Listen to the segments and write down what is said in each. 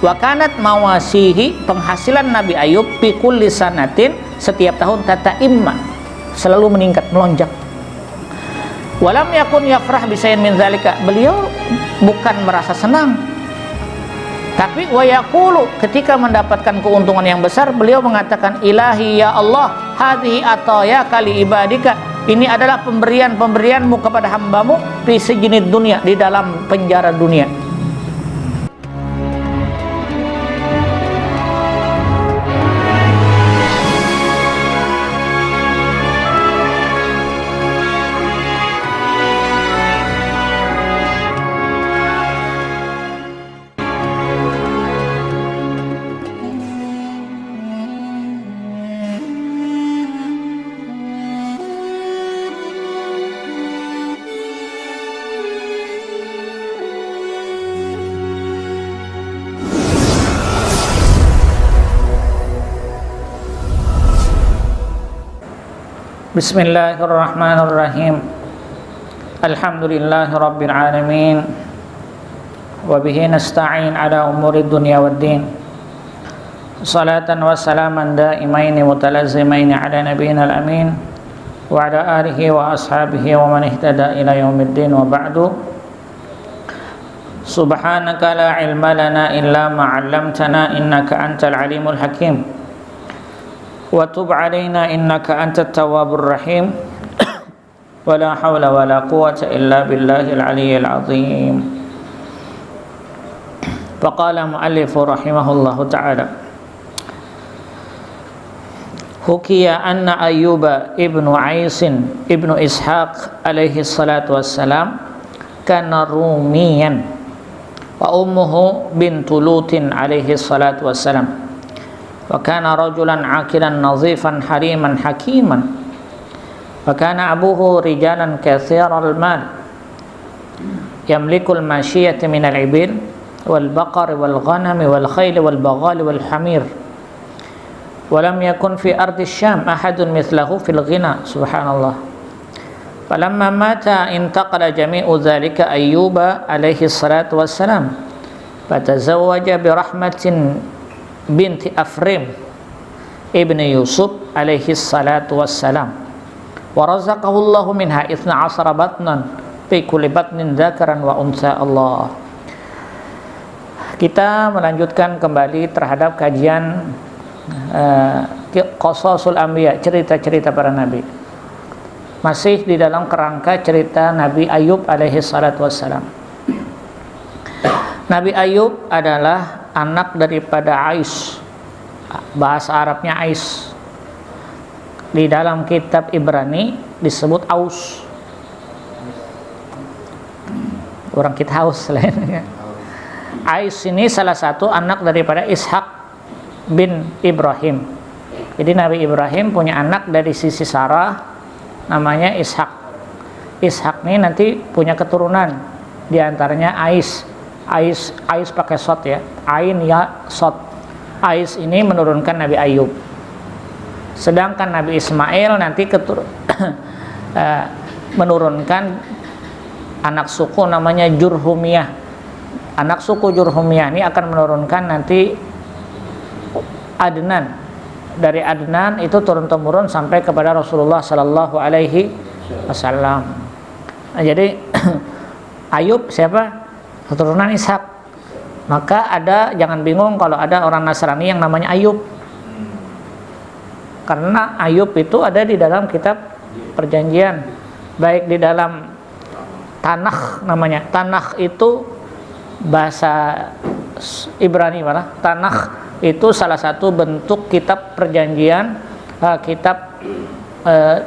Wa kanat mawasihi, penghasilan Nabi Ayub fi kulli sanatin, setiap tahun tataimma, selalu meningkat, melonjak. Walam yakun yafrah bisayin min zalika, beliau bukan merasa senang, tapi wa yaqulu, ketika mendapatkan keuntungan yang besar, beliau mengatakan, ilahi ya Allah, hadhihi ataya kali ibadika, ini adalah pemberianmu kepada hambamu fi sijnid dunia, di dalam penjara dunia. Bismillahirrahmanirrahim. Alhamdulillahi rabbil alamin. Wa bihi nasta'in ala umuri dunya waddin. Salatan wa salaman daimaini mutalazimaini ala nabiyyina al-amin wa ala alihi wa ashabihi wa man ihtada ila yaumiddin, wa ba'du. Subhanaka la ilma lana illa ma 'allamtana innaka antal alimul hakim. Wa tub 'alaina innaka antat tawwabur rahim. Wa la haula wa la quwwata illa billahil aliyyil azim. Faqala muallifu rahimahullahu ta'ala, hukiya anna Ayyuba ibnu Aisin ibnu Ishaq alaihi salatu wassalam kana rumiyan wa ummuhu bintu Lutin alaihi salatu wassalam, wa kana rajulan aqilan nazifan hariman hakiman, wa kana abuhu rijalan kathiral mal yamlikul mashiyata minal ibil wal baqar wal ghanam wal khayl wal baghal wal hamir, wa lam yakun fi ardi Syam ahadun mithlahu fil ghina. Subhanallah. Falamma mata intaqala jami'u dhalika Ayyuba alaihi salatu wassalam, fatazawwaja bi rahmatin binti Afrim ibni Yusuf alaihi salatu wassalam, wa razaqahu Allahu minha 12 batnan fi kulli batnin dzakaran wa untha. Allah. Kita melanjutkan kembali terhadap kajian Qasasul Anbiya, cerita-cerita para nabi, masih di dalam kerangka cerita Nabi Ayub alaihi salatu wassalam. Nabi Ayub adalah anak daripada Ais, bahasa Arabnya Ais. Di dalam kitab Ibrani disebut Aus. Orang kita Aus lainnya. Ais ini salah satu anak daripada Ishak bin Ibrahim. Jadi Nabi Ibrahim punya anak dari sisi Sarah, namanya Ishak. Ishak ini nanti punya keturunan, di antaranya Ais. Ais pakai sod ya, ain ya sod. Ais ini menurunkan Nabi Ayub. Sedangkan Nabi Ismail nanti menurunkan anak suku namanya Jurhumiyah. Anak suku Jurhumiyah ini akan menurunkan nanti Adnan. Dari Adnan itu turun-temurun sampai kepada Rasulullah sallallahu alaihi wasallam. Nah, jadi Ayub siapa? Keturunan Ishak. Maka jangan bingung kalau ada orang Nasrani yang namanya Ayub, karena Ayub itu ada di dalam kitab perjanjian, baik di dalam Tanakh namanya. Tanakh itu bahasa Ibrani malah. Tanakh itu salah satu bentuk kitab perjanjian, kitab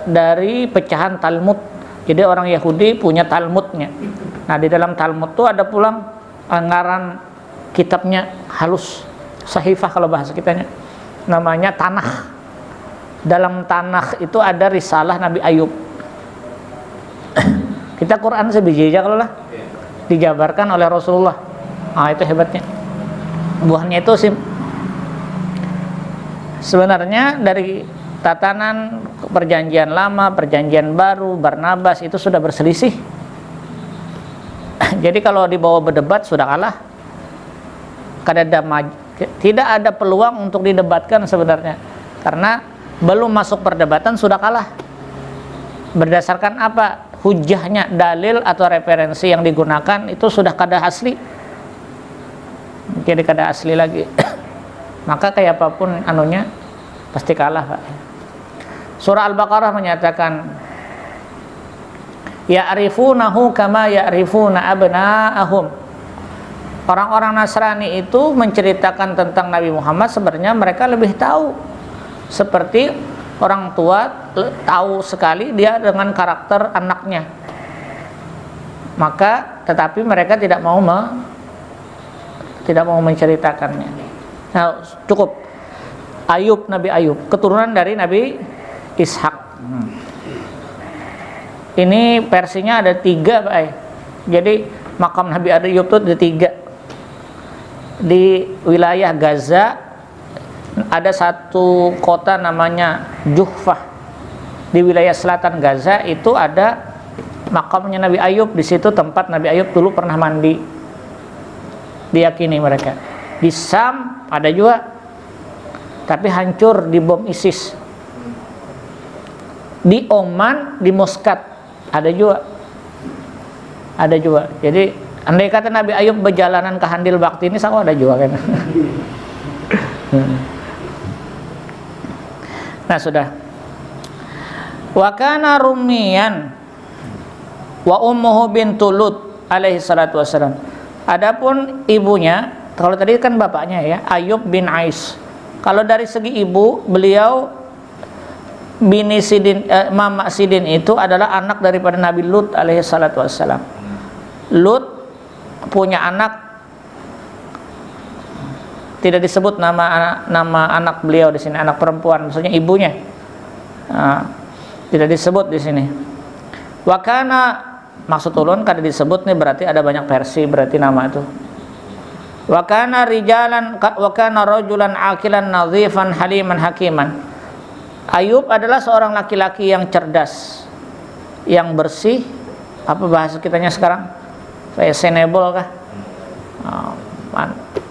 dari pecahan Talmud. Jadi orang Yahudi punya Talmudnya. Nah, di dalam Talmud itu ada pulang anggaran kitabnya halus, sahifah kalau bahasa kitanya, namanya Tanakh. Dalam Tanakh itu ada risalah Nabi Ayub. Kita Quran sebiji aja kalau lah dijabarkan oleh Rasulullah. Ah, itu hebatnya. Buahnya itu sebenarnya dari tatanan perjanjian lama, perjanjian baru, Barnabas itu sudah berselisih. Jadi kalau dibawa berdebat sudah kalah. tidak ada peluang untuk didebatkan sebenarnya, karena belum masuk perdebatan sudah kalah. Berdasarkan apa? Hujahnya, dalil atau referensi yang digunakan itu sudah kada asli, jadi kada asli lagi. Maka kayak apapun anunya pasti kalah, Pak. Surah Al-Baqarah menyatakan, ya'rifunahu kama ya'rifuna abna'ahum. Orang-orang Nasrani itu menceritakan tentang Nabi Muhammad, sebenarnya mereka lebih tahu, seperti orang tua tahu sekali dia dengan karakter anaknya. Maka tetapi mereka tidak mau menceritakannya. Nah, cukup Ayub, Nabi Ayub, keturunan dari Nabi Ishak. Ini versinya ada 3, Pak. Jadi makam Nabi Ayub itu ada 3. Di wilayah Gaza ada satu kota namanya Juhfah. Di wilayah selatan Gaza itu ada makamnya Nabi Ayub. Di situ tempat Nabi Ayub dulu pernah mandi, diyakini mereka. Di Sam ada juga, tapi hancur di bom ISIS. Di Oman, di Muscat ada juga. Jadi andai kata Nabi Ayub berjalanan ke Handil Bakti ini, sama ada juga kan. Nah, sudah. Wa kana rummiyan wa ummuhu bintu Lut alaihi salatu wassalam. Adapun ibunya, kalau tadi kan bapaknya ya, Ayub bin Ais. Kalau dari segi ibu, beliau bini Sidin, Mama Sidin itu adalah anak daripada Nabi Lut alaihi salatu wassalam. Lut punya anak, tidak disebut nama anak beliau di sini, anak perempuan, maksudnya ibunya. Tidak disebut di sini. Wakana maksud ulun kada disebut nih, berarti ada banyak versi berarti nama itu. Wakana rajulan akilan nadhifan haliman hakiman. Ayub adalah seorang laki-laki yang cerdas, yang bersih, apa bahasa kitanya sekarang? Fashionable kah?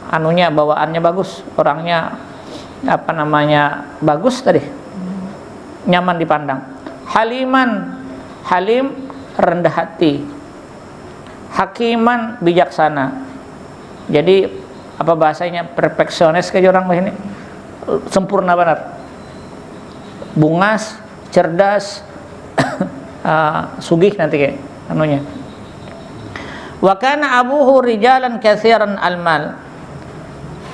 Anunya, bawaannya bagus, orangnya apa namanya, bagus tadi, nyaman dipandang. Halim rendah hati, hakiman bijaksana. Jadi apa bahasanya, perfeksionis kayak orang ini, sempurna benar, bungas, cerdas, sugih nanti kayak anunya. Wa kana abuhu rijalan katsiran almal.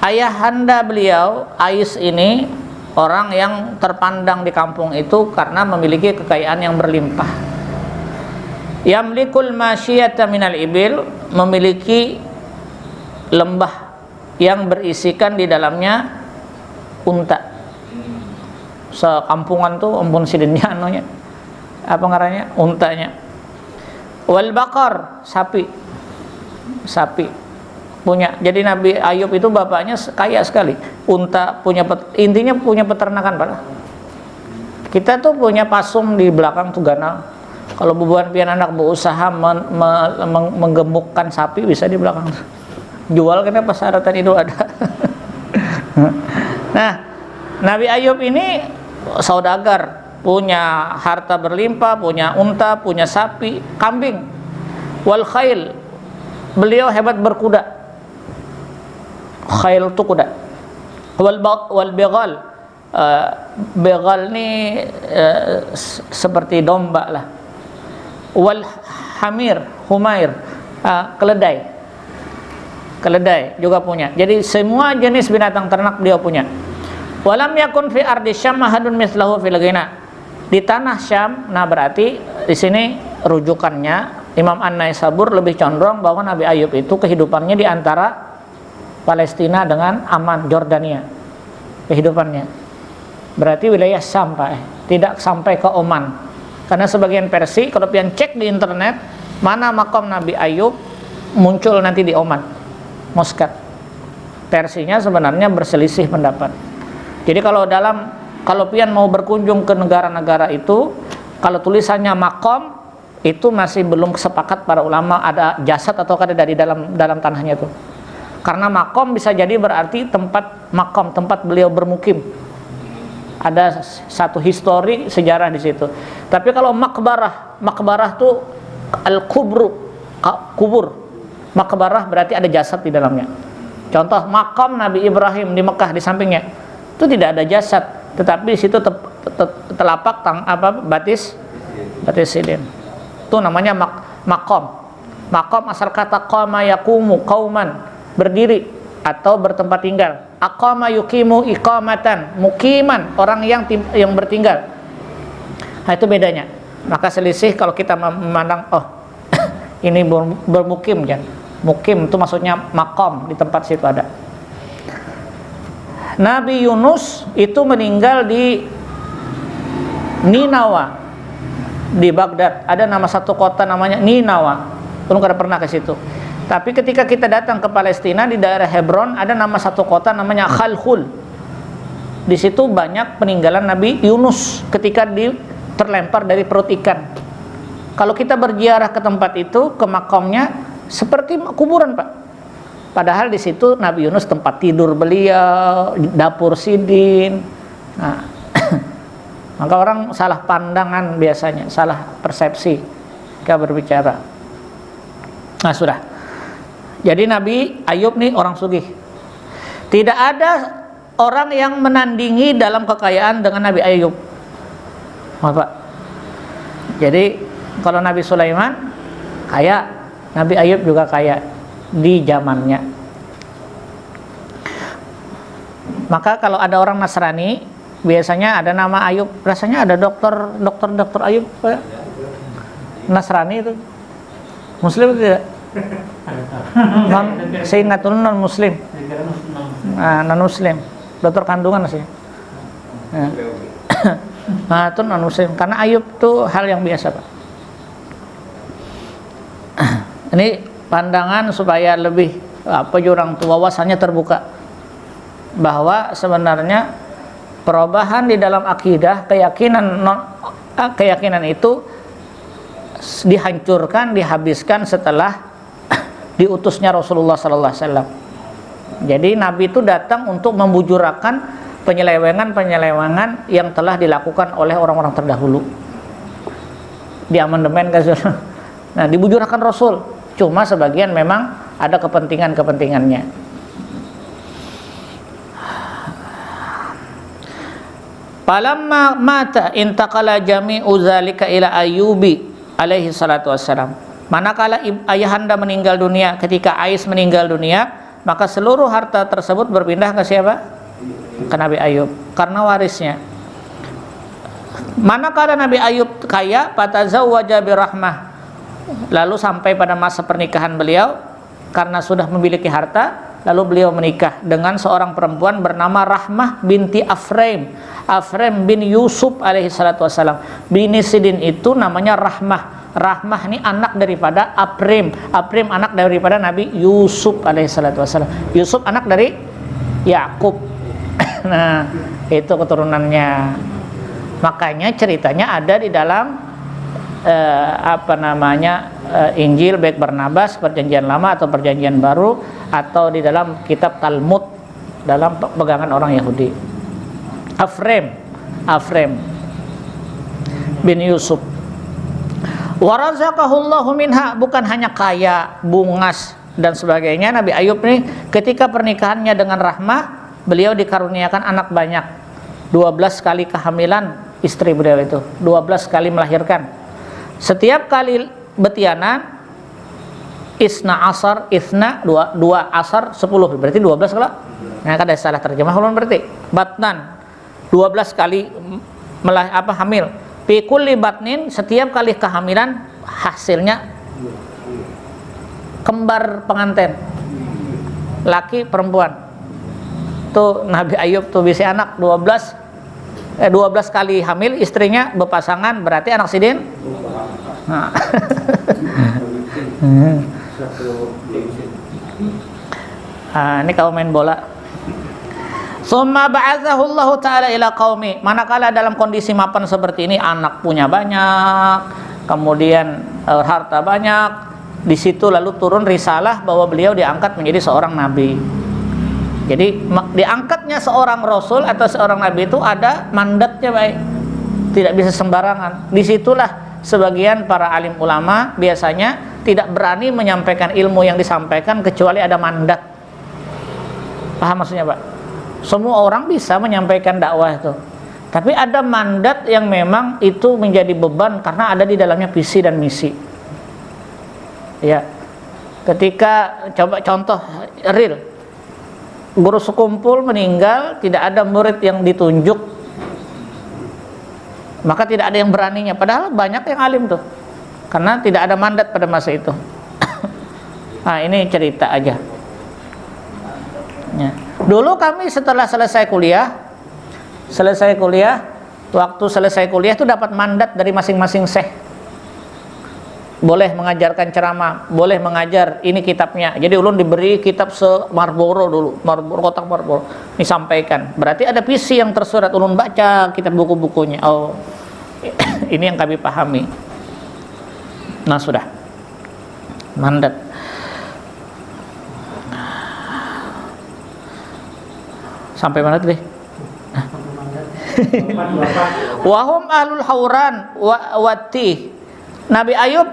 Ayahanda beliau Ais ini orang yang terpandang di kampung itu karena memiliki kekayaan yang berlimpah. Yamlikul masyiyata minal ibil, memiliki lembah yang berisikan di dalamnya unta. Sekampungan tuh ampun sidinnya anunya, apa ngarannya, untanya. Wal baqar, sapi punya. Jadi Nabi Ayub itu bapaknya kaya sekali, unta punya, intinya punya peternakan. Pak, kita tuh punya pasung di belakang tuh ganal. Kalau bubuhan pian anak berusaha menggemukkan sapi, bisa di belakang jual, karena persyaratan itu ada. Nah, Nabi Ayub ini saudagar, punya harta berlimpah, punya unta, punya sapi, kambing. Wal khail, beliau hebat berkuda. Khail itu kuda. Wal begal, begal ini seperti domba lah. Wal humair, keledai juga punya. Jadi semua jenis binatang ternak beliau punya. Walam yakun fi ardi Syam mahadun mislahu fil ghina. Di tanah Syam, nah berarti di sini rujukannya Imam An-Naisabur lebih condong bahwa Nabi Ayub itu kehidupannya di antara Palestina dengan Aman, Jordania. Kehidupannya berarti wilayah Syam, Pak, tidak sampai ke Oman. Karena sebagian versi kalau pian cek di internet, mana makam Nabi Ayub muncul nanti di Oman, Muscat. Versinya sebenarnya berselisih pendapat. Jadi kalau pian mau berkunjung ke negara-negara itu, kalau tulisannya makom itu masih belum sepakat para ulama ada jasad atau kada di dalam tanahnya itu. Karena makom bisa jadi berarti tempat makom, tempat beliau bermukim. Ada satu histori sejarah di situ. Tapi kalau makbarah tuh al-kubru, kubur. Makbarah berarti ada jasad di dalamnya. Contoh makam Nabi Ibrahim di Mekah di sampingnya itu tidak ada jasad, tetapi di situ telapak batis sidin. Itu namanya makom. Makom asal kata qama yaqumu, qauman, berdiri atau bertempat tinggal. Aqama yuqimu iqamatan, mukiman, orang yang bertinggal. Nah, itu bedanya. Maka selisih kalau kita memandang ini bermukim kan. Mukim itu maksudnya makom, di tempat situ ada. Nabi Yunus itu meninggal di Ninawa di Baghdad. Ada nama satu kota namanya Ninawa. Belum pernah ke situ. Tapi ketika kita datang ke Palestina di daerah Hebron ada nama satu kota namanya Khalkhul. Di situ banyak peninggalan Nabi Yunus ketika terlempar dari perut ikan. Kalau kita berziarah ke tempat itu, ke makamnya seperti kuburan, Pak. Padahal di situ Nabi Yunus tempat tidur beliau, dapur sidin. Nah, maka orang salah pandangan biasanya, salah persepsi ketika berbicara. Nah, sudah. Jadi Nabi Ayub nih orang sugih. Tidak ada orang yang menandingi dalam kekayaan dengan Nabi Ayub. Pak. Jadi kalau Nabi Sulaiman kaya, Nabi Ayub juga kaya di zamannya. Maka kalau ada orang Nasrani, biasanya ada nama Ayub, rasanya ada dokter Ayub, Pak. Nasrani itu. Muslim tidak? Seingatun non Muslim. Non Muslim. Dokter kandungan sih. Nah, itu non Muslim. Karena Ayub itu hal yang biasa, Pak. Ini pandangan supaya lebih orang tua wawasannya terbuka bahwa sebenarnya perubahan di dalam akidah, keyakinan itu dihancurkan, dihabiskan setelah diutusnya Rasulullah sallallahu alaihi wasallam. Jadi Nabi itu datang untuk membujurakan penyelewengan yang telah dilakukan oleh orang-orang terdahulu. Di amandemen kan. Nah, dibujurakan Rasul. Cuma sebagian memang ada kepentingannya. Palamma mata intaqala jami'u zalika ila Ayyubi alaihi salatu wassalam. Manakala ayahanda meninggal dunia, ketika Ais meninggal dunia, maka seluruh harta tersebut berpindah ke siapa? Ke Nabi Ayub, karena warisnya. Manakala Nabi Ayub kaya, fatazawwaja birahmah, lalu sampai pada masa pernikahan beliau, karena sudah memiliki harta, lalu beliau menikah dengan seorang perempuan bernama Rahmah binti Afraim bin Yusuf alaihi salatu wassalam. Bini Sidin itu namanya Rahmah. Rahmah ini anak daripada Aprim anak daripada Nabi Yusuf alaihi salatu wassalam. Yusuf anak dari Yakub. Nah, itu keturunannya. Makanya ceritanya ada di dalam Injil baik Barnabas perjanjian lama atau perjanjian baru, atau di dalam kitab Talmud dalam pegangan orang Yahudi. Afrem bin Yusuf. Warazaqahullahu minha, bukan hanya kaya, bungas dan sebagainya. Nabi Ayub nih ketika pernikahannya dengan Rahmah, beliau dikaruniakan anak banyak. 12 kali kehamilan istri beliau itu, 12 kali melahirkan. Setiap kali betiana isna asar, dua asar 10, berarti 12 kalau. Nah, kada salah terjemah ulun berarti. Batnan 12 kali hamil. Fi kulli batnin, setiap kali kehamilan hasilnya kembar pengantin, laki perempuan. Tuh Nabi Ayub tuh bisa anak 12 kali hamil, istrinya berpasangan, berarti anak sidin. Nah. Ini kau main bola. Summa ba'athahu Allah Ta'ala ila qaumi. Manakala dalam kondisi mapan seperti ini, anak punya banyak, kemudian harta banyak, Di situ lalu turun risalah bahwa beliau diangkat menjadi seorang nabi. Jadi diangkatnya seorang rasul atau seorang nabi itu ada mandatnya, baik. Tidak bisa sembarangan. Disitulah sebagian para alim ulama biasanya tidak berani menyampaikan ilmu yang disampaikan kecuali ada mandat. Paham maksudnya, Pak? Semua orang bisa menyampaikan dakwah itu, tapi ada mandat yang memang itu menjadi beban karena ada di dalamnya visi dan misi. Ya, ketika coba contoh real, guru sekumpul meninggal, tidak ada murid yang ditunjuk, maka tidak ada yang beraninya. Padahal banyak yang alim tuh, karena tidak ada mandat pada masa itu. Nah, ini cerita aja. Ya. Dulu kami setelah selesai kuliah, waktu selesai kuliah itu dapat mandat dari masing-masing syekh. Boleh mengajarkan ceramah, boleh mengajar, ini kitabnya. Jadi ulun diberi kitab se-Marlboro dulu, kotak Marlboro, disampaikan. Berarti ada visi yang tersurat, ulun baca kitab buku-bukunya. Oh, ini yang kami pahami. Nah, sudah. Mandat. Sampai mana tadi? Wahum ahlul hauran wati. Nabi Ayub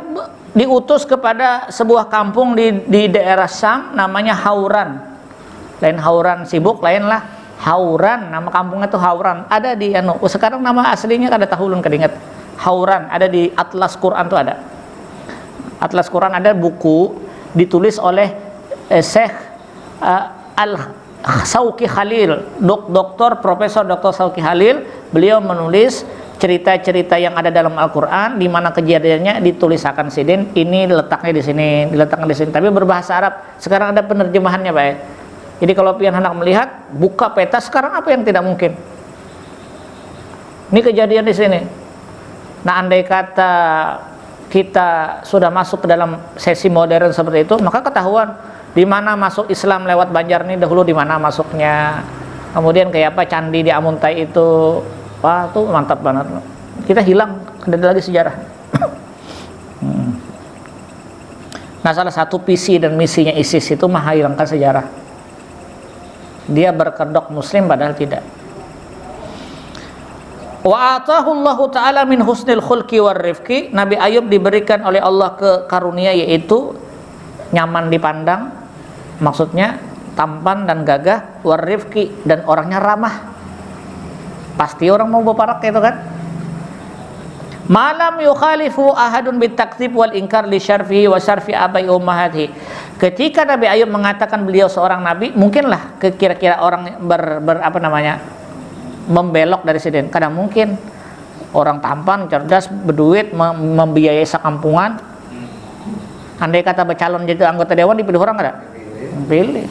diutus kepada sebuah kampung di daerah Syam namanya Hauran. Lain Hauran sibuk, lainlah Hauran, nama kampungnya itu Hauran. Ada di sekarang nama aslinya kada tahu ulun kadingat. Hauran ada di Atlas Quran tuh ada. Atlas Quran ada buku ditulis oleh Syekh Al-Sauki Khalil, Dr. Profesor Dr. Sauki Khalil. Beliau menulis cerita-cerita yang ada dalam Al-Quran, di mana kejadiannya ditulisakan sidin, ini letaknya di sini, diletakkan di sini, tapi berbahasa Arab. Sekarang ada penerjemahannya, Pak. Jadi kalau pian hendak melihat, buka peta sekarang apa yang tidak mungkin. Ini kejadian di sini. Nah, andai kata kita sudah masuk ke dalam sesi modern seperti itu, maka ketahuan di mana masuk Islam lewat Banjar ini dahulu, di mana masuknya. Kemudian kayak apa candi di Amuntai itu. Wah, tuh mantap banget. Kita hilang, ada lagi sejarah. Nah, salah satu visi dan misinya ISIS itu menghilangkan sejarah. Dia berkedok muslim padahal tidak. Wa atahu Allahu ta'ala min husnil khulqi war rifqi. Nabi Ayub diberikan oleh Allah ke karunia, yaitu nyaman dipandang, maksudnya tampan dan gagah, war rifqi, dan orangnya ramah. Pasti orang mau berparak itu kan. Malam yukhalifu ahadun bitakdzib wal inkar li syarfihi wa syarfi abai ummahati. Ketika Nabi Ayub mengatakan beliau seorang nabi, mungkinlah kira-kira orang membelok dari sini. Kadang mungkin orang tampan, cerdas, berduit, membiayai sekampungan. Andai kata bercalon jadi anggota dewan, dipilih orang enggak? Pilih.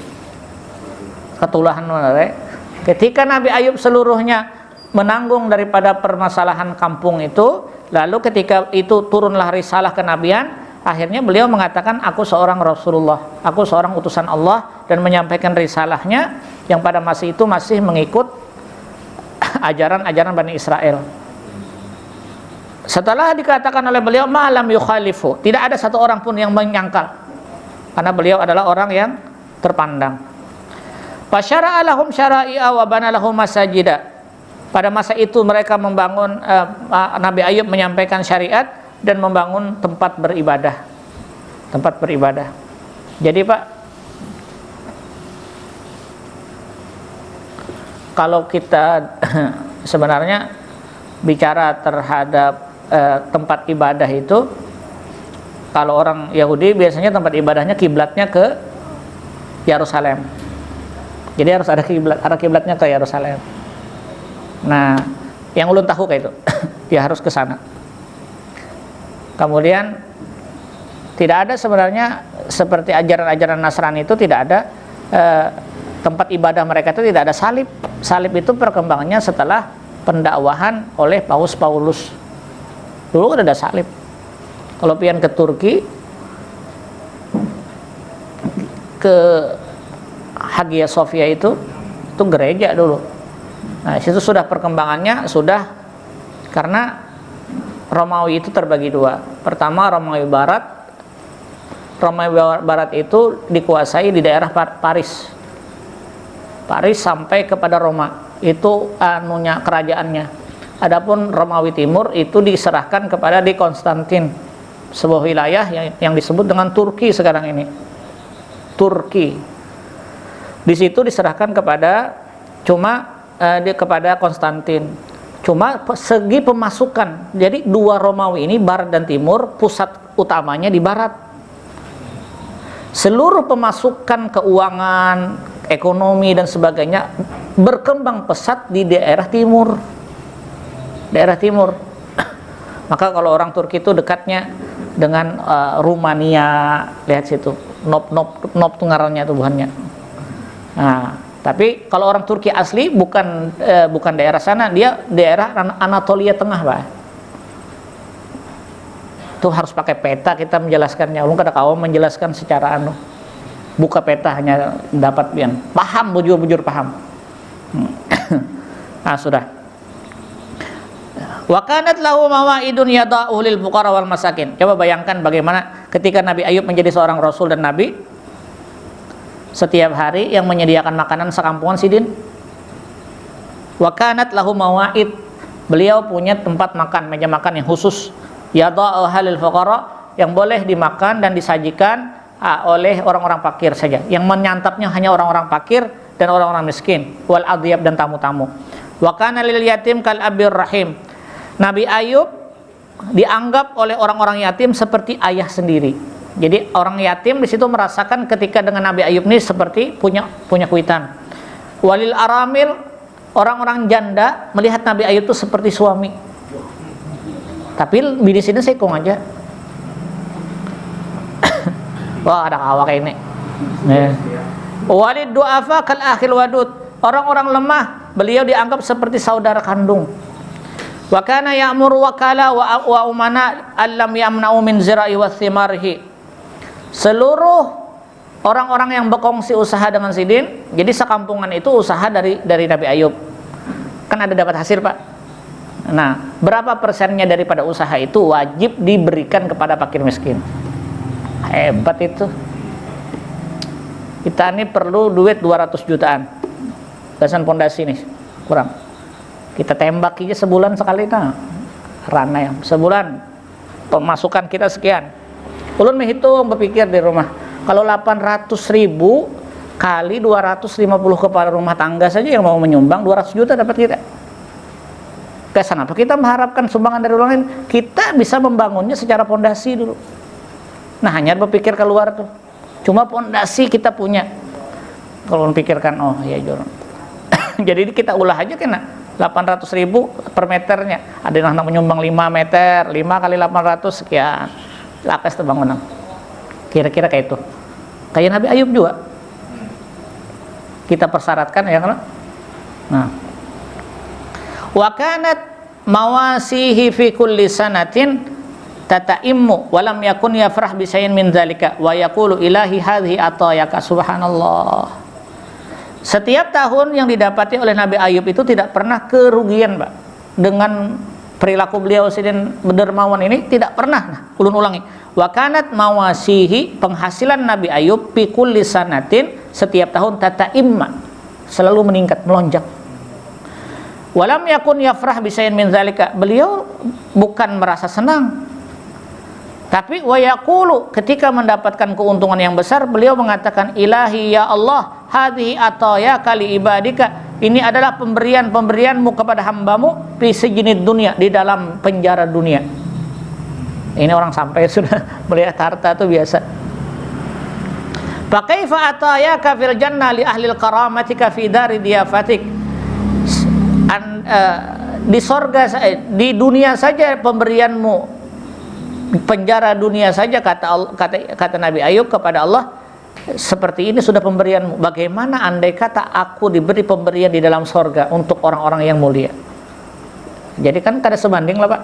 Ketulahan mana? Ketika Nabi Ayub seluruhnya menanggung daripada permasalahan kampung itu, lalu ketika itu turunlah risalah kenabian, akhirnya beliau mengatakan, aku seorang Rasulullah, aku seorang utusan Allah, dan menyampaikan risalahnya yang pada masa itu masih mengikut ajaran-ajaran Bani Israel. Setelah dikatakan oleh beliau malam yukhalifu, tidak ada satu orang pun yang menyangkal, karena beliau adalah orang yang terpandang. Fasyara'a lahum syara'i'a wa bana lahum masajida. Pada masa itu mereka membangun, Nabi Ayub menyampaikan syariat dan membangun tempat beribadah. Tempat beribadah. Jadi Pak, kalau kita sebenarnya bicara terhadap tempat ibadah itu, kalau orang Yahudi biasanya tempat ibadahnya kiblatnya ke Yerusalem. Jadi harus ada kiblatnya ke Yerusalem. Nah, yang ulun tahu kayak itu, ya harus ke sana. Kemudian tidak ada sebenarnya seperti ajaran-ajaran Nasrani itu, tidak ada tempat ibadah mereka itu tidak ada salib. Salib itu perkembangannya setelah pendakwahan oleh Paus Paulus. Dulu kan ada salib. Kalau pian ke Turki, ke Hagia Sophia itu gereja dulu. Nah, situ sudah perkembangannya sudah, karena Romawi itu terbagi dua. Pertama Romawi Barat, Romawi Barat itu dikuasai di daerah Paris. Paris sampai kepada Roma, itu anunya kerajaannya. Adapun Romawi Timur itu diserahkan kepada di Konstantin, sebuah wilayah yang disebut dengan Turki sekarang ini. Turki. Di situ diserahkan kepada kepada Konstantin. Cuma segi pemasukan, jadi dua Romawi ini Barat dan Timur, pusat utamanya di Barat. Seluruh pemasukan keuangan, ekonomi dan sebagainya berkembang pesat di daerah timur. Daerah timur. Maka kalau orang Turki itu dekatnya dengan Rumania, lihat situ. Nop tuh ngarannya tuh buhannya. Nah, tapi kalau orang Turki asli bukan daerah sana, dia daerah Anatolia Tengah, Pak. Itu harus pakai peta kita menjelaskannya. Ulun kada kawan menjelaskan secara buka peta hanya dapat pian. Paham bujur-bujur paham. Nah, sudah. Wa kanat lahu mawaidun yada'u lil fuqara wal masakin. Coba bayangkan bagaimana ketika Nabi Ayub menjadi seorang rasul dan nabi, setiap hari yang menyediakan makanan sekampungan sidin. Wa kanat lahu mawaid. Beliau punya tempat makan, meja makan yang khusus. Yada'u halil fuqara, yang boleh dimakan dan disajikan oleh orang-orang fakir saja. Yang menyantapnya hanya orang-orang fakir dan orang-orang miskin. Wal adhiyab, dan tamu-tamu. Wa kana lil yatim kal abir rahim. Nabi Ayub dianggap oleh orang-orang yatim seperti ayah sendiri. Jadi orang yatim di situ merasakan ketika dengan Nabi Ayub ini seperti punya kuitan. Walil aramil, orang-orang janda melihat Nabi Ayub itu seperti suami. Tapi di sini sekong aja. Wah, ada kawak kayak ini. Walid du'afa kal akhil wadud. Orang-orang lemah beliau dianggap seperti saudara kandung. Wa kana ya'muru wakala wa umana allam yamna'u min zira'i wa thimarihi. Seluruh orang-orang yang berkongsi usaha dengan sidin, jadi sekampungan itu usaha dari Nabi Ayub. Kan ada dapat hasil, Pak. Nah, berapa persennya daripada usaha itu wajib diberikan kepada fakir miskin. Hebat itu. Kita ini perlu duit 200 jutaan. Gasan pondasi nih, kurang. Kita tembak aja sebulan sekali, nah rana ya, sebulan pemasukan kita sekian. Ulun menghitung, berpikir di rumah, kalau 800.000 kali 250 kepala rumah tangga saja yang mau menyumbang 200 juta dapat kita. Kesan apa? Kita mengharapkan sumbangan dari orang lain, kita bisa membangunnya secara pondasi dulu. Nah, hanya berpikir keluar tuh. Cuma pondasi kita punya. Kalau memikirkan, oh ya jorong. Jadi kita ulah aja kena 800.000 per meternya. Ada yang menyumbang 5 meter, 5 kali 800 sekian. Lakas tuh bangunan. Kira-kira kayak itu. Kayak Nabi Ayub juga. Kita persyaratkan ya kan? Nah. Wa kanat mawasihi fi kulli sanatin tata'immu wa lam yakun yafrah bi syai'in min dzalika wa yaqulu ilahi hadhihi atayaka. Subhanallah. Setiap tahun yang didapati oleh Nabi Ayub itu tidak pernah kerugian, Pak. Dengan perilaku beliau sidin dermawan ini tidak pernah. Nah, ulun ulangi. Wa kanat mawasihi, penghasilan Nabi Ayub fi kulli sanatin, setiap tahun tata'imma, selalu meningkat, melonjak. Walam yakun yafrah bi syai'in min dzalika. Beliau bukan merasa senang. Tapi wa yaqulu, ketika mendapatkan keuntungan yang besar, beliau mengatakan, ilahi ya Allah, hadhihi atayaka li ibadika. Ini adalah pemberian-pemberianmu kepada hambamu fi sijnid dunia, di dalam penjara dunia. Ini orang sampai sudah melihat harta itu biasa. Fa kaifa atayaka fil jannah li ahli karamatika fi dari diafatik. Di sorga, di dunia saja pemberianmu, penjara dunia saja, kata Nabi Ayub kepada Allah, seperti ini sudah pemberianmu. Bagaimana andai kata aku diberi pemberian di dalam sorga untuk orang-orang yang mulia? Jadi kan kada sebanding lah, Pak.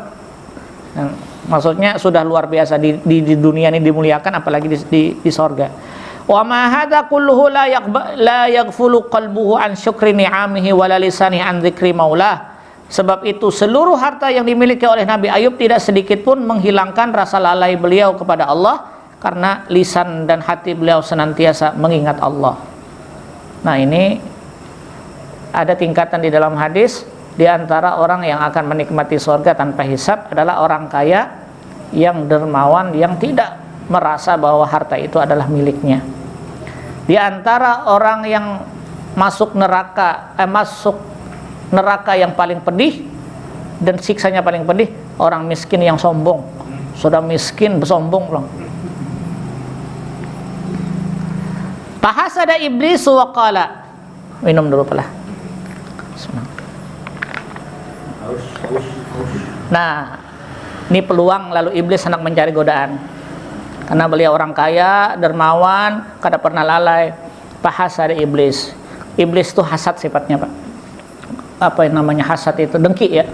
Nah, maksudnya sudah luar biasa di dunia ini dimuliakan, apalagi di sorga. Wa ma hadza kulluhu la yaghfulu qalbuhu an syukri ni'amihi wa la lisanihi an dzikri maulah. Sebab itu seluruh harta yang dimiliki oleh Nabi Ayub tidak sedikit pun menghilangkan rasa lalai beliau kepada Allah karena lisan dan hati beliau senantiasa mengingat Allah. Nah, ini ada tingkatan di dalam hadis, di antara orang yang akan menikmati surga tanpa hisab adalah orang kaya yang dermawan, yang tidak merasa bahwa harta itu adalah miliknya. Di antara orang yang masuk neraka yang paling pedih dan siksanya paling pedih, orang miskin yang sombong. Sudah miskin bersombong loh. Fahasada iblis wa qala, minum dulu pelah. Nah, ini peluang lalu iblis hendak mencari godaan. Karena beliau orang kaya, dermawan, kada pernah lalai. Fahasada iblis. Iblis itu hasad sifatnya, Pak. Apa yang namanya hasad itu? Dengki ya.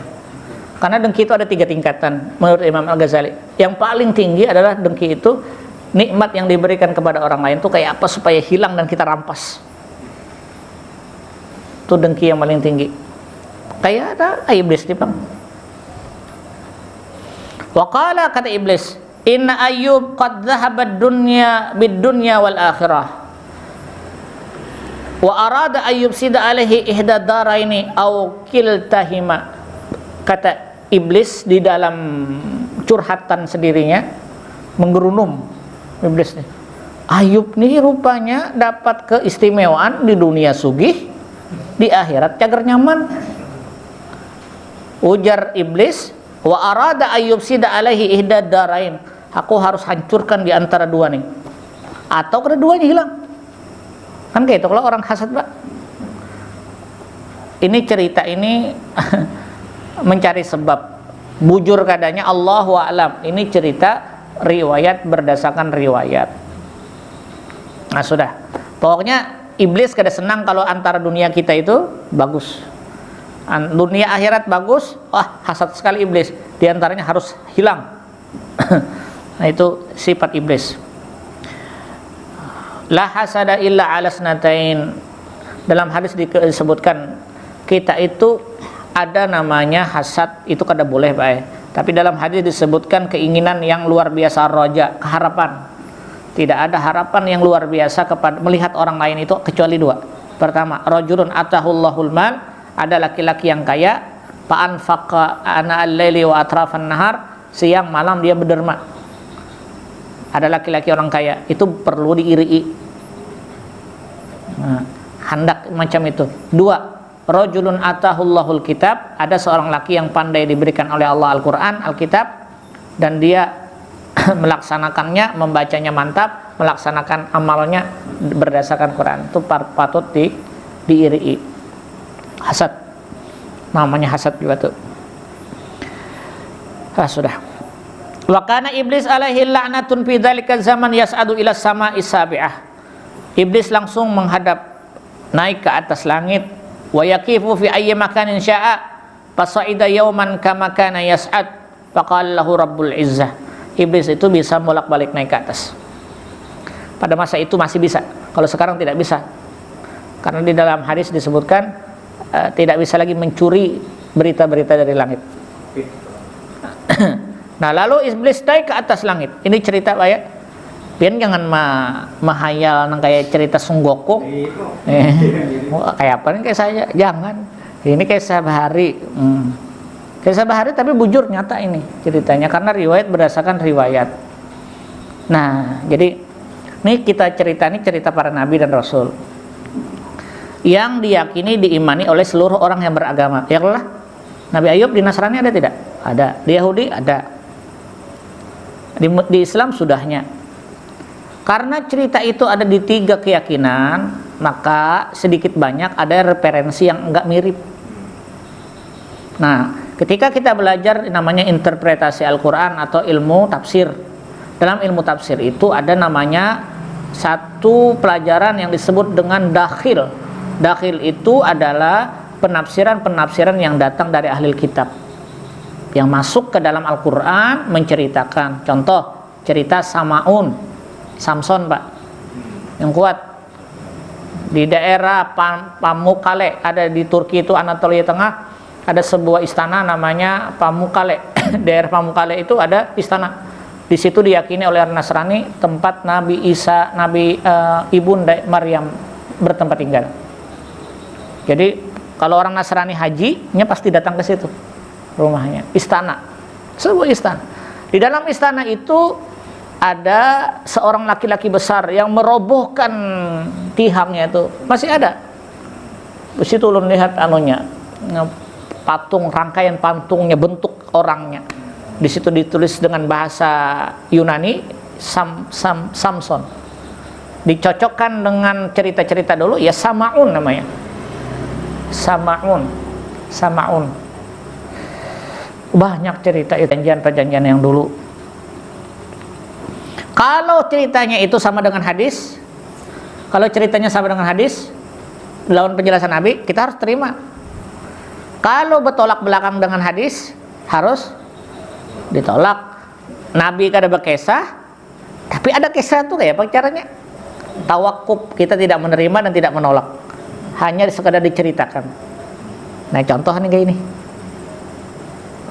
Karena dengki itu ada 3 tingkatan menurut Imam Al-Ghazali. Yang paling tinggi adalah dengki itu nikmat yang diberikan kepada orang lain itu kayak apa supaya hilang dan kita rampas. Itu dengki yang paling tinggi. Kayak ada iblis nih, Bang. Wa qala, kata iblis, inna Ayyub qad dhahaba dunya bid-dunya wal akhirah. Wa arada Ayyub sida alaihi ihda daraini aw kiltahima. Kata iblis di dalam curhatan sendirinya, menggerunum iblis nih. Ayub nih rupanya dapat keistimewaan di dunia sugih, di akhirat cager nyaman. Ujar iblis, wa arada Ayyub sida alaihi ihda darain. Aku harus hancurkan di antara dua nih. Atau keduanya hilang. Kan kayak itu kalau orang hasad, Pak. Ini cerita ini mencari sebab. Bujur kadanya Allahu a'lam. Ini cerita riwayat berdasarkan riwayat. Nah, sudah. Pokoknya iblis kada senang kalau antara dunia kita itu bagus. Dunia akhirat bagus, wah hasad sekali iblis. Di antaranya harus hilang. Nah, itu sifat iblis. La hasada illa ala snatain. Dalam hadis disebutkan kita itu ada namanya hasad, itu kada boleh, Pak. Tapi dalam hadis disebutkan keinginan yang luar biasa, roja, harapan. Tidak ada harapan yang luar biasa kepada melihat orang lain itu kecuali 2. Pertama, rajulun atahullahul mal, ada laki-laki yang kaya, fa'anfaqa ana al-laili wa atrafan nahar, siang malam dia berderma. Ada laki-laki orang kaya, itu perlu diirii. Nah, hendak macam itu. 2, rajulun atahullahul kitab, ada seorang laki yang pandai diberikan oleh Allah Al-Quran, Alkitab, dan dia melaksanakannya, membacanya mantap, melaksanakan amalnya berdasarkan Quran. Itu patut diirii. Hasad, namanya hasad juga tuh. Sudah. Wa kana iblis alaihi la'natun fi dzalika zaman yas'adu ila sama'is sabi'ah. Iblis langsung menghadap, naik ke atas langit. Wa yaqifu fi ayyi makanin sya'a fasa'ida yawman kama kana yas'ad faqala lahu rabbul izzah. Iblis itu bisa bolak-balik naik ke atas. Pada masa itu masih bisa. Kalau sekarang tidak bisa. Karena di dalam hadis disebutkan tidak bisa lagi mencuri berita-berita dari langit. Nah, lalu iblis naik ke atas langit. Ini cerita, Pak ya. Pian jangan mahayal nang kayak cerita Sunggokong. Kayak apa nih kayak saya? Jangan. Ini kayak sehari. Kayak sehari tapi bujur nyata ini ceritanya karena riwayat berdasarkan riwayat. Nah, jadi ini kita cerita ini cerita para nabi dan rasul yang diyakini diimani oleh seluruh orang yang beragama. Ya Allah, Nabi Ayub di Nasrani ada tidak? Ada. Di Yahudi ada. Di Islam sudahnya. Karena cerita itu ada di 3 keyakinan, maka sedikit banyak ada referensi yang enggak mirip. Nah, ketika kita belajar namanya interpretasi Al-Quran atau ilmu tafsir, dalam ilmu tafsir itu ada namanya satu pelajaran yang disebut dengan dakhil. Dakhil itu adalah penafsiran-penafsiran yang datang dari ahli kitab, yang masuk ke dalam Al-Quran menceritakan. Contoh, cerita Samaun, Samson, Pak, yang kuat di daerah Pamukkale, ada di Turki itu, Anatolia Tengah, ada sebuah istana namanya Pamukkale. Daerah Pamukkale itu ada istana Di situ diyakini oleh orang Nasrani tempat Nabi Isa, Ibunda Maryam bertempat tinggal. Jadi kalau orang Nasrani hajinya pasti datang ke situ rumahnya, istana, sebuah istana. Di dalam istana itu ada seorang laki-laki besar yang merobohkan tihangnya itu, masih ada. Di situ ulun lihat patung, rangkaian patungnya, bentuk orangnya. Di situ ditulis dengan bahasa Yunani Samson. Dicocokkan dengan cerita-cerita dulu, ya Samaun namanya. Samaun. Banyak cerita perjanjian yang dulu. Kalau ceritanya itu sama dengan hadis, lawan penjelasan Nabi, kita harus terima. Kalau bertolak belakang dengan hadis, harus ditolak. Nabi kada berkisah, tapi ada kisah tuh kayak apa caranya? Tawakuf, kita tidak menerima dan tidak menolak, hanya sekadar diceritakan. Nah contoh nih kayak ini.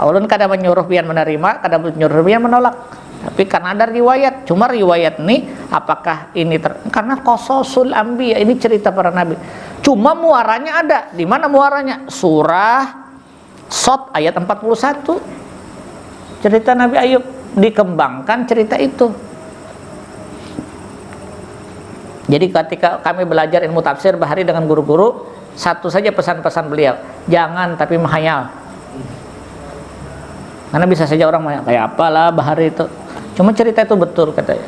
Ulun kada menyuruh pian menerima, kada menyuruh pian menolak. Tapi karena ada riwayat, cuma riwayat ini apakah ini karena qasasul anbiya, ini cerita para nabi. Cuma muaranya ada. Di mana muaranya? Surah Shad ayat 41. Cerita Nabi Ayub, dikembangkan cerita itu. Jadi ketika kami belajar ilmu tafsir bahari dengan guru-guru, satu saja pesan-pesan beliau, jangan tapi menghayal. Karena bisa saja orang menghayal, kayak apalah bahari itu. Cuma cerita itu betul katanya.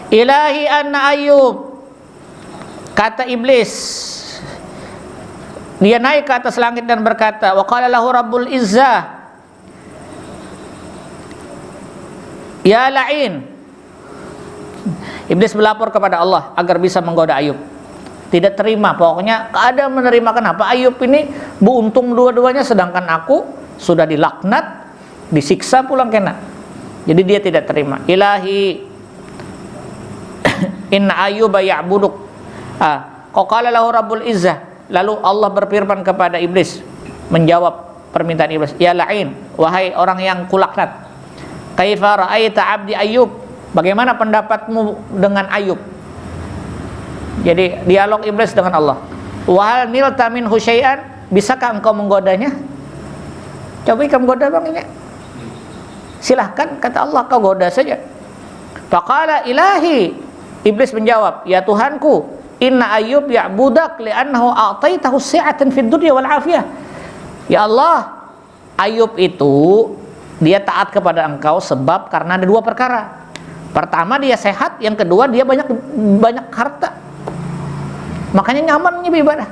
Ilahi anna Ayub, kata iblis, dia naik ke atas langit dan berkata, wa qala lahu rabbul izzah, ya la'in. Iblis melapor kepada Allah agar bisa menggoda Ayub. Tidak terima, pokoknya ada menerima. Kenapa? Ayub ini beruntung dua-duanya, sedangkan aku sudah dilaknat, disiksa pulang kena. Jadi dia tidak terima. Ilahi inna Ayyuba ya'buduk. Qala lahu rabbul izzah. Lalu Allah berfirman kepada iblis, menjawab permintaan iblis, ya la'in, wahai orang yang kulaknat, kaifa ra'aita 'abdi Ayyub, bagaimana pendapatmu dengan Ayub? Jadi dialog iblis dengan Allah. Wa hal nilta minhu syai'an, bisakah engkau menggodanya? Coba kamu goda bang ini. Silahkan, kata Allah, kau goda saja. Faqala ilahi, iblis menjawab, ya Tuhanku, inna Ayyub ya'budak li'annahu a'taitahu si'atan fid dunya wal afiyah. Ya Allah, Ayub itu dia taat kepada engkau sebab karena ada dua perkara. Pertama dia sehat, yang kedua dia banyak harta. Makanya nyaman beribadah.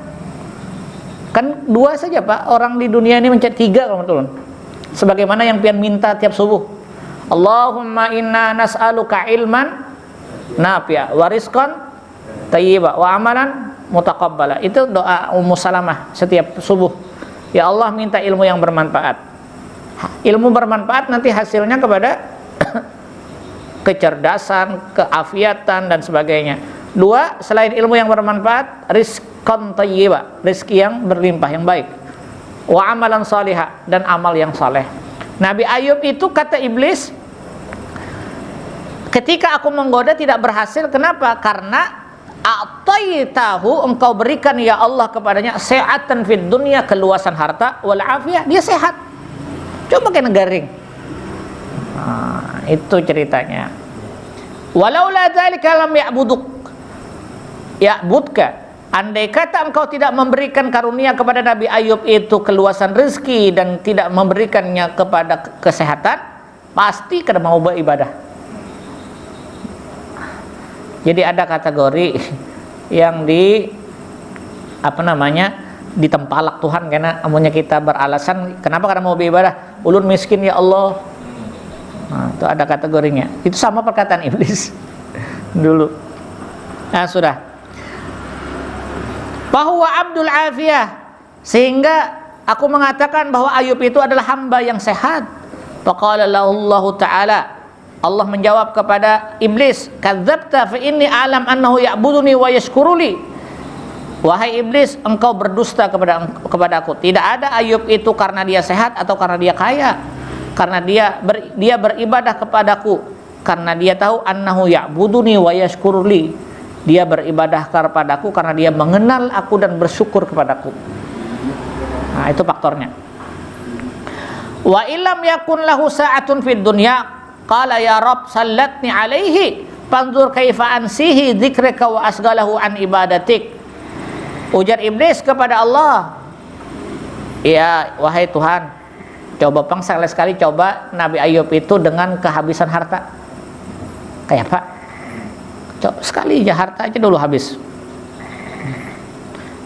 Kan dua saja Pak, orang di dunia ini mencari tiga kalau betul. Sebagaimana yang pian minta tiap subuh. Allahumma inna nas'aluka ilman nafi'a wa rizqan thayyiba wa amalan mutaqabbala. Itu doa Ummu Salamah setiap subuh. Ya Allah, minta ilmu yang bermanfaat. Ilmu bermanfaat nanti hasilnya kepada kecerdasan, keafiatan dan sebagainya. Dua, selain ilmu yang bermanfaat, rizqan thayyiba, rezeki yang berlimpah, yang baik. Wa amalan salihah, dan amal yang saleh. Nabi Ayub itu kata iblis, ketika aku menggoda tidak berhasil. Kenapa? Karena a'taitahu, engkau berikan ya Allah kepadanya se'atan fid dunya, keluasan harta, wal afiyah, dia sehat. Coba kena garing. Nah, itu ceritanya. Walaula dzalika lam ya'budka, andai kata engkau tidak memberikan karunia kepada Nabi Ayub itu keluasan rezeki dan tidak memberikannya kepada kesehatan, pasti kada mau beribadah. Jadi ada kategori yang ditempalak Tuhan karena amunnya kita beralasan kenapa kada mau beribadah, ulun miskin ya Allah. Nah, itu ada kategorinya. Itu sama perkataan iblis dulu. Nah, sudah. Bahwa Abdul Afiyah, sehingga aku mengatakan bahwa Ayub itu adalah hamba yang sehat. Faqala Allah Ta'ala, Allah menjawab kepada iblis, kadzabta fa inni a'lam annahu ya'buduni wa yashkuruli. Wahai iblis, engkau berdusta kepada aku. Tidak ada Ayub itu karena dia sehat atau karena dia kaya. karena dia beribadah kepadaku, karena dia tahu annahu ya'buduni wa yashkuruli, dia beribadah kepadaku karena dia mengenal aku dan bersyukur kepadaku. Nah, itu faktornya. Wa illam yakun lahu sa'atun fid dunya qala ya rab sallatni alaihi fanzur kaifa ansihi dzikraka wa asgalahu an ibadatik. Ujar iblis kepada Allah, ya wahai Tuhan, coba sekali coba Nabi Ayub itu dengan kehabisan harta. Kayak apa? Coba sekali aja harta aja dulu habis.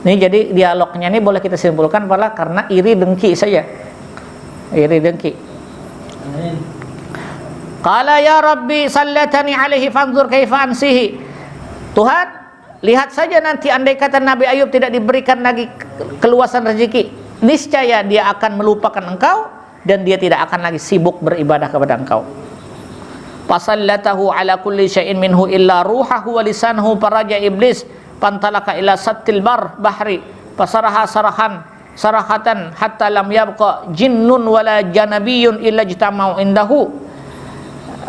Ini jadi dialognya ini boleh kita simpulkan malah karena iri dengki saja. Iri dengki. Qala ya Rabbi sallatani alaihi fanzur kaifa ansihi. Tuhan, lihat saja nanti andai kata Nabi Ayub tidak diberikan lagi keluasan rezeki, niscaya dia akan melupakan engkau dan dia tidak akan lagi sibuk beribadah kepada engkau. Fasallatahu ala kulli syai'in minhu illa ruhahu wa lisanuhu, paraja iblis pantalaka ila sattil bahri fasaraha sarahatan hatta lam yabqa jinnun wala janabiyyun illa jitamau indahu.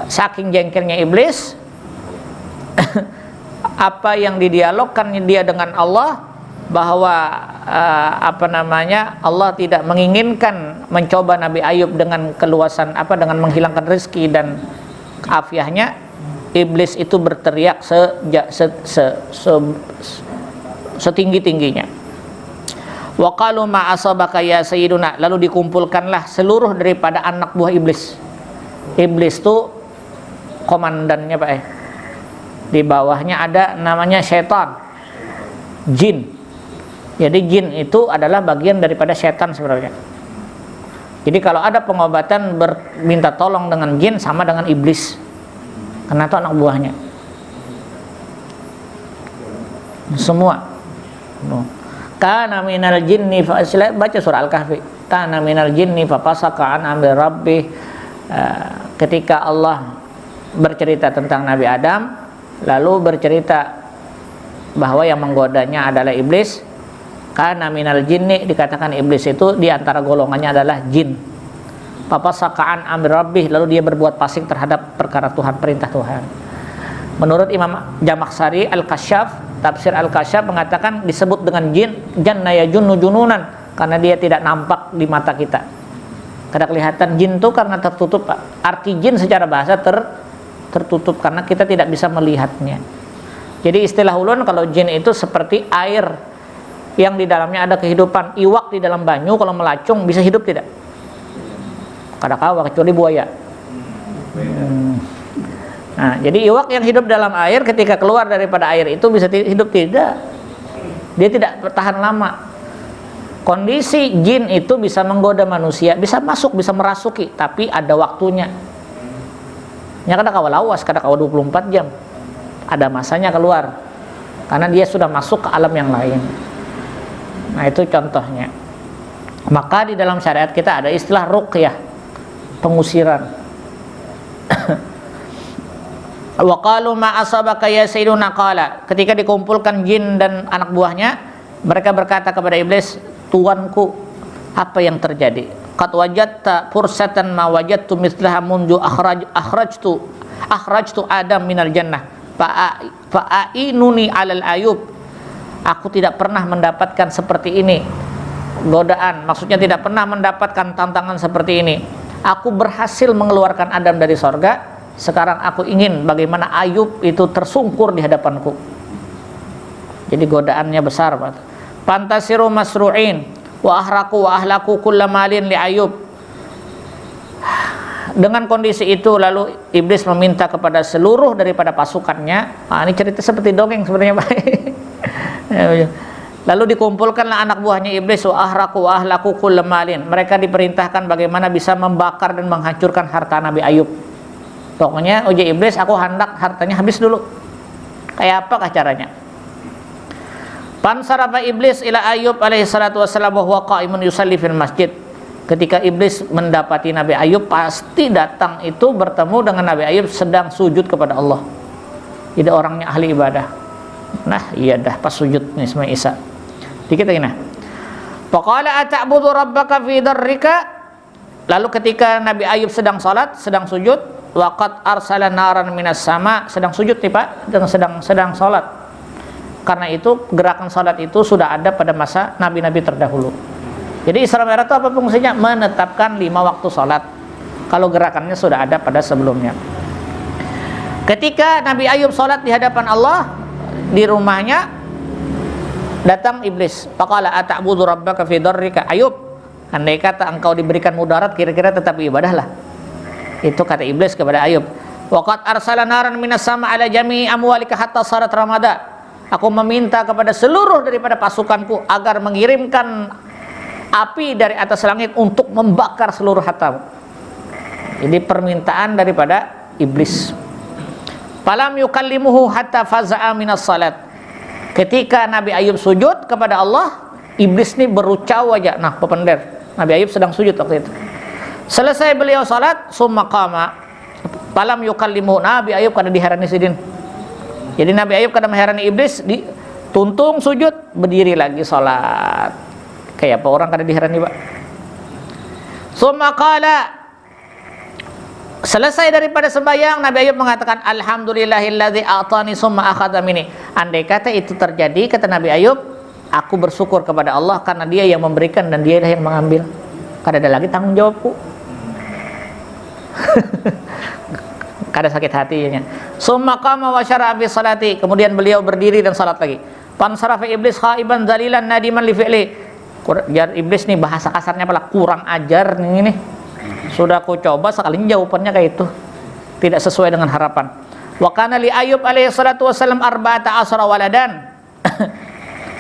Saking jengkelnya iblis apa yang didialogkan dia dengan Allah, bahwa Allah tidak menginginkan mencoba Nabi Ayub dengan keluasan dengan menghilangkan rezeki dan afiahnya. Iblis itu berteriak setinggi-tingginya. Wa qalu ma asabaka ya sayyiduna, lalu dikumpulkanlah seluruh daripada anak buah iblis. Iblis itu komandannya Pak. Di bawahnya ada namanya setan, jin. Jadi jin itu adalah bagian daripada setan sebenarnya. Jadi kalau ada pengobatan minta tolong dengan jin sama dengan iblis, karena itu anak buahnya semua. Kana minal jinni fa baca surah Al-Kahfi. Kana minal jinni fa fasaka an amri rabbih. Ketika Allah bercerita tentang Nabi Adam, lalu bercerita bahwa yang menggodanya adalah iblis. Kana minal jinni, dikatakan iblis itu diantara golongannya adalah jin. Papasaka'an amri rabbih, lalu dia berbuat fasik terhadap perkara Tuhan, perintah Tuhan. Menurut Imam Jamakhsyari Al-Kasyaf, tafsir Al-Kasyaf mengatakan disebut dengan jin janna yajunnu jununan karena dia tidak nampak di mata kita. Kada kelihatan jin itu karena tertutup, Pak. Arti jin secara bahasa tertutup karena kita tidak bisa melihatnya. Jadi istilah ulun kalau jin itu seperti air yang di dalamnya ada kehidupan. Iwak di dalam banyu kalau melacung bisa hidup tidak? Kada kawa kecuali buaya. Nah, jadi iwak yang hidup dalam air ketika keluar daripada air itu bisa hidup tidak? Dia tidak bertahan lama. Kondisi jin itu bisa menggoda manusia, bisa masuk, bisa merasuki, tapi ada waktunya. Nya kada kawa lawas, kada kawa 24 jam. Ada masanya keluar. Karena dia sudah masuk ke alam yang lain. Nah, itu contohnya. Maka di dalam syariat kita ada istilah ruqyah, pengusiran. Wa qalu ma asabaka ya sayyiduna qala, ketika dikumpulkan jin dan anak buahnya, mereka berkata kepada iblis, tuanku, apa yang terjadi? Qad wajadta fursatan ma wajadtu mithlaha mundu akhrajtu Adam minal jannah fa'inuni alal Ayub. Aku tidak pernah mendapatkan seperti ini, godaan, maksudnya tidak pernah mendapatkan tantangan seperti ini. Aku berhasil mengeluarkan Adam dari sorga, sekarang aku ingin bagaimana Ayub itu tersungkur di hadapanku. Jadi godaannya besar, Pak. Pantasiru masru'in wa ahraku wa ahlaku kullamalin li Ayub. Dengan kondisi itu lalu iblis meminta kepada seluruh daripada pasukannya. Ini cerita seperti dongeng sebenarnya, Pak. Lalu dikumpulkanlah anak buahnya iblis, wa ahraku wa ahlaku kullamalin. Mereka diperintahkan bagaimana bisa membakar dan menghancurkan harta Nabi Ayub. Pokoknya uji iblis, aku hendak hartanya habis dulu. Kayak apakah caranya? Fansarafa iblis ila Ayub alaihi salatu wassalam wa huwa qa'imun yusalli fil masjid. Ketika iblis mendapati Nabi Ayub, pasti datang itu bertemu dengan Nabi Ayub sedang sujud kepada Allah. Jadi orangnya ahli ibadah. Nah, iya dah pas sujud nih sama Isa. Dikit lagi nah. Faqala ata'budu rabbaka fi darrika Lalu ketika Nabi Ayub sedang salat, sedang sujud, waqad arsala naran minas sama, sedang sujud nih Pak, dan sedang salat. Karena itu gerakan salat itu sudah ada pada masa nabi-nabi terdahulu. Jadi Isra Mi'raj itu apa fungsinya? Menetapkan 5 waktu salat. Kalau gerakannya sudah ada pada sebelumnya. Ketika Nabi Ayub salat di hadapan Allah di rumahnya, datang iblis. Faqala ata'budu rabbaka fi darrika. Ayub, andai kata engkau diberikan mudarat, kira-kira tetap ibadahlah. Itu kata iblis kepada Ayub. Waqad arsala naran minas sama ala jami'i amwalika hatta sarat ramada. Aku meminta kepada seluruh daripada pasukanku agar mengirimkan api dari atas langit untuk membakar seluruh hartamu. Jadi permintaan daripada iblis. Falam yukallimuhu hatta faza'a minas salat. Ketika Nabi Ayub sujud kepada Allah, iblis ini berucau aja. Nah, pepender. Nabi Ayub sedang sujud waktu itu. Selesai beliau salat, summa qama. Falam yukallimuhu. Nabi Ayub kada diharani sidin. Jadi Nabi Ayub kada mengherani iblis, tuntung sujud, berdiri lagi salat. Kayak apa orang kada diherani, Pak? Summa qala, selesai daripada sembahyang, Nabi Ayub mengatakan alhamdulillahilladzi a'tani summa akhadha minni. Andai kata itu terjadi, kata Nabi Ayub, aku bersyukur kepada Allah karena Dia yang memberikan dan Dia yang mengambil. Kada ada lagi tanggung jawabku. Kada sakit hatinya. Summa qama wa syara'a fi salati. Kemudian beliau berdiri dan salat lagi. Fansarafa iblis khaiban dzalilan nadiman li fi'li. Iblis nih bahasa kasarnya apa? Kurang ajar nih ini. Sudah aku coba sekali jawabannya kayak itu. Tidak sesuai dengan harapan. Wa kana li Ayub alaihi salatu wasallam 14 waladan.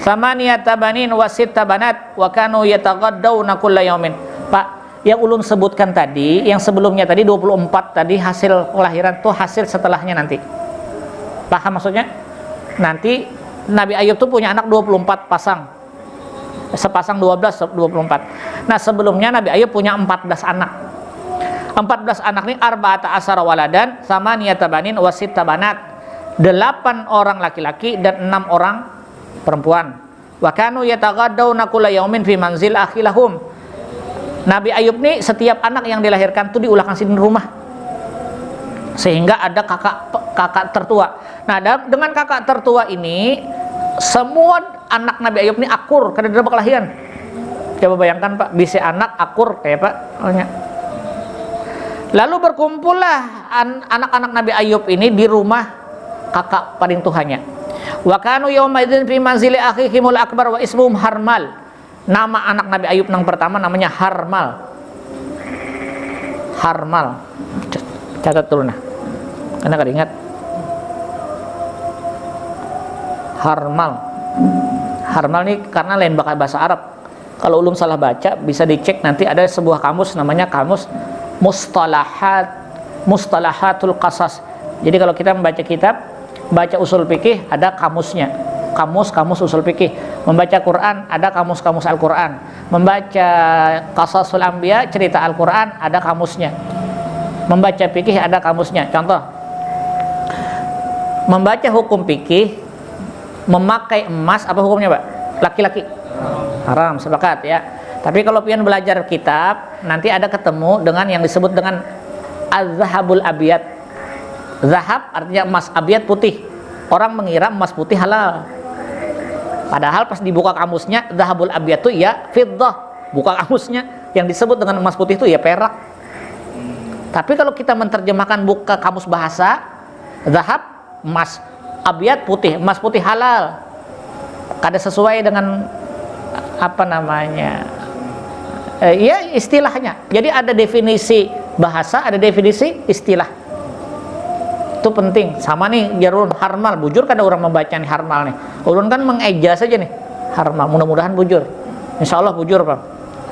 Thamaniyata banin wa sitta banat wa kanu yataghaddawna kulla yaumin. Pak, yang ulun sebutkan tadi, yang sebelumnya tadi 24 tadi hasil kelahiran tuh hasil setelahnya nanti. Paham maksudnya? Nanti Nabi Ayub tuh punya anak 24 pasang. Sepasang 12, 24. Nah, sebelumnya Nabi Ayub punya 14 anak. 14 anak ini arba'ata asara waladan, samaniyata banin wa sitta banat. 8 orang laki-laki dan 6 orang perempuan. Wa kanu yataghaddawna kulla yaumin fi manzil akhilahum. Nabi Ayub nih setiap anak yang dilahirkan tuh diulahkan di rumah, sehingga ada kakak tertua. Nah, dengan kakak tertua ini semua anak Nabi Ayub ini akur karena dia kelahiran. Coba bayangkan Pak, bisa anak akur kayak Pak. Lalu berkumpullah anak-anak Nabi Ayub ini di rumah kakak paling tuhannya. Wa kanu yawma idzin fi manzili akhihimul akbar wa ismuhum Harmal. Nama anak Nabi Ayub yang pertama namanya Harmal. Harmal. Catat dulu nah. Karena kada ingat. Harmal. Harmal ini karena lain bahasa Arab. Kalau ulun salah baca bisa dicek, nanti ada sebuah kamus namanya kamus Mustalahatul Qasas. Jadi kalau kita membaca kitab, baca usul fikih ada kamusnya. Kamus usul fikih. Membaca Quran ada kamus Al-Quran. Membaca Qasasul Anbiya, cerita Al-Quran, ada kamusnya. Membaca fikih ada kamusnya. Contoh, membaca hukum fikih, memakai emas apa hukumnya Pak? Laki-laki haram, sepakat ya. Tapi kalau pian belajar kitab, nanti ada ketemu dengan yang disebut dengan az-zahabul abiyat. Zahab artinya emas, abiyat putih. Orang mengira emas putih halal. Padahal pas dibuka kamusnya, zahabul abiyat itu ya fiddah. Buka kamusnya, yang disebut dengan emas putih itu ya perak. Tapi kalau kita menerjemahkan buka kamus bahasa, zahab emas, abiyat putih, emas putih halal. Kada sesuai dengan apa namanya? Ya istilahnya. Jadi ada definisi bahasa, ada definisi istilah. Itu penting. Sama nih jarun harmal, bujur kada orang membaca nih harmal nih. Ulun kan mengeja saja nih harmal, mudah-mudahan bujur. Insyaallah bujur Pak.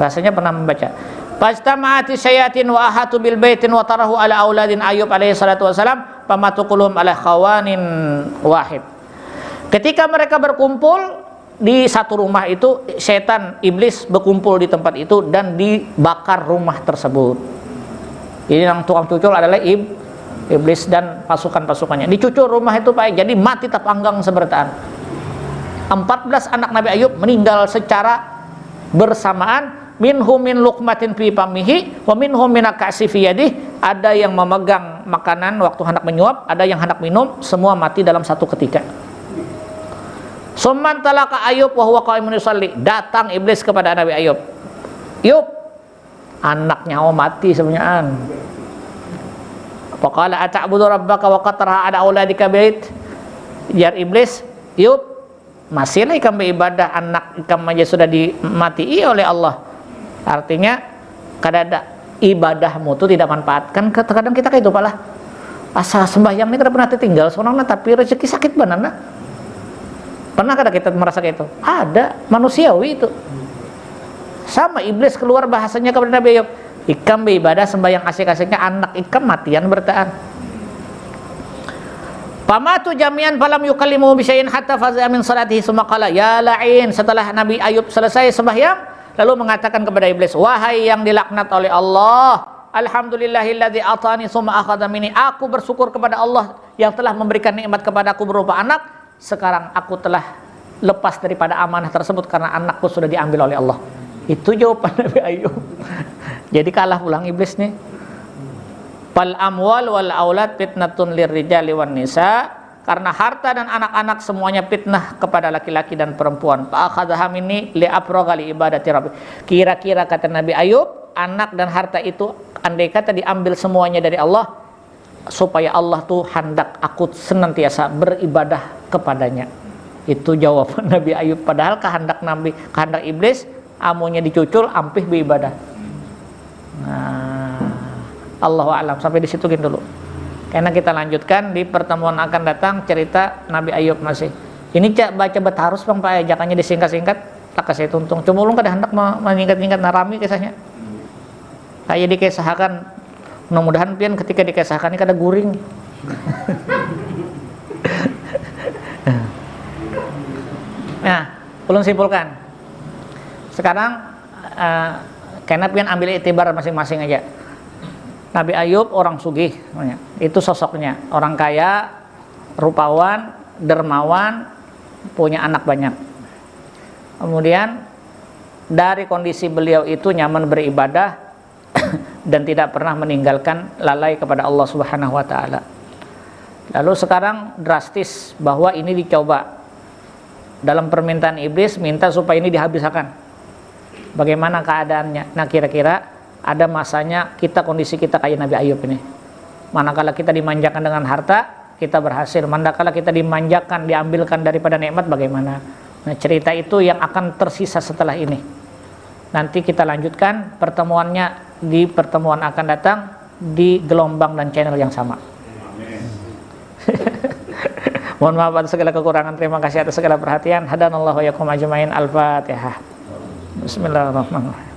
Rasanya pernah membaca. Fastama'ati syayatin wa ahatu bil baitin wa tarahu ala auladin Ayub alaihi salatu wasalam pamatukulhum ala khawanin wahid. Ketika mereka berkumpul di satu rumah itu, setan iblis berkumpul di tempat itu dan dibakar rumah tersebut. Jadi yang tukang cucul adalah iblis dan pasukan-pasukannya. Dicucur rumah itu Pak, jadi mati terpanggang sebertaan. 14 anak Nabi Ayub meninggal secara bersamaan minhum min luqmatin fi famihi wa minhum min akasi fi yadihi. Ada yang memegang makanan waktu hendak menyuap, ada yang hendak minum, semua mati dalam satu ketika. Summan talaka Ayub wa huwa qaimun yusalli. Datang iblis kepada Nabi Ayub. Ayub, anaknya mati sebenarnya. Faqala ata'budu rabbaka wa qad taraha ala auladika bait. Jar iblis, Ayub, masih lagi kamu ibadah anak kamu aja sudah dimatii oleh Allah. Artinya kadang ibadahmu itu tidak manfaatkan. Kadang kita kayak itu pala. Asa sembahyang ini kada pernah tertinggal soalnya, tapi rezeki sakit banana. Pernah kada kita merasa kayak itu? Ada, manusiawi itu. Sama iblis keluar bahasanya kepada Nabi Ayub. Ikam beribadah sembahyang asik-asiknya, anak ikam matian bertaan. Pamatu jami'an falam yukallimu bisyai'in hatta faza'a min salatihi summa qala ya la'in. Setelah Nabi Ayub selesai sembahyang, lalu mengatakan kepada iblis, wahai yang dilaknat oleh Allah, alhamdulillahilladzi atani summa akhadha minni. Aku bersyukur kepada Allah yang telah memberikan nikmat kepadaku berupa anak. Sekarang aku telah lepas daripada amanah tersebut karena anakku sudah diambil oleh Allah. Itu jawaban Nabi Ayub. Jadi kalah pulang iblis nih. Fal amwal wal aulad fitnatun lirrijali wan nisa. Karena harta dan anak-anak semuanya fitnah kepada laki-laki dan perempuan. Fa akhadha minni li afraga li ibadati rabbi. Kira-kira kata Nabi Ayub, anak dan harta itu andai kata diambil semuanya dari Allah, supaya Allah tuh hendak aku senantiasa beribadah kepadanya. Itu jawaban Nabi Ayub. Padahal kehendak Nabi, kehendak iblis, amunya dicucul, ampih beribadah. Nah, Allahu a'lam. Sampai di situ dulu. Karena kita lanjutkan di pertemuan akan datang cerita Nabi Ayub masih. Ini baca betarus Bang Pak, ajakannya disingkat-singkat, tak kasih tuntung. Cuma ulun kada hendak menyingkat-singkat narami kisahnya. Kayak dikisahkan, mudah-mudahan pian ketika dikisahkan ini kada guring. Nah, ulun simpulkan. Sekarang karena pian ambil itibar masing-masing aja. Nabi Ayub orang sugih, itu sosoknya orang kaya, rupawan, dermawan, punya anak banyak. Kemudian dari kondisi beliau itu nyaman beribadah dan tidak pernah meninggalkan lalai kepada Allah Subhanahu wa taala. Lalu sekarang drastis bahwa ini dicoba. Dalam permintaan iblis minta supaya ini dihabiskan. Bagaimana keadaannya? Nah, kira-kira ada masanya kondisi kita kayak Nabi Ayub ini. Manakala kita dimanjakan dengan harta, kita berhasil. Manakala kita dimanjakan, diambilkan daripada nikmat, bagaimana? Nah, cerita itu yang akan tersisa setelah ini. Nanti kita lanjutkan pertemuannya di pertemuan akan datang di gelombang dan channel yang sama. Mohon maaf atas segala kekurangan. Terima kasih atas segala perhatian. Hadanallahu wa yakum ajmain. Al-Fatihah. Bismillahirrahmanirrahim.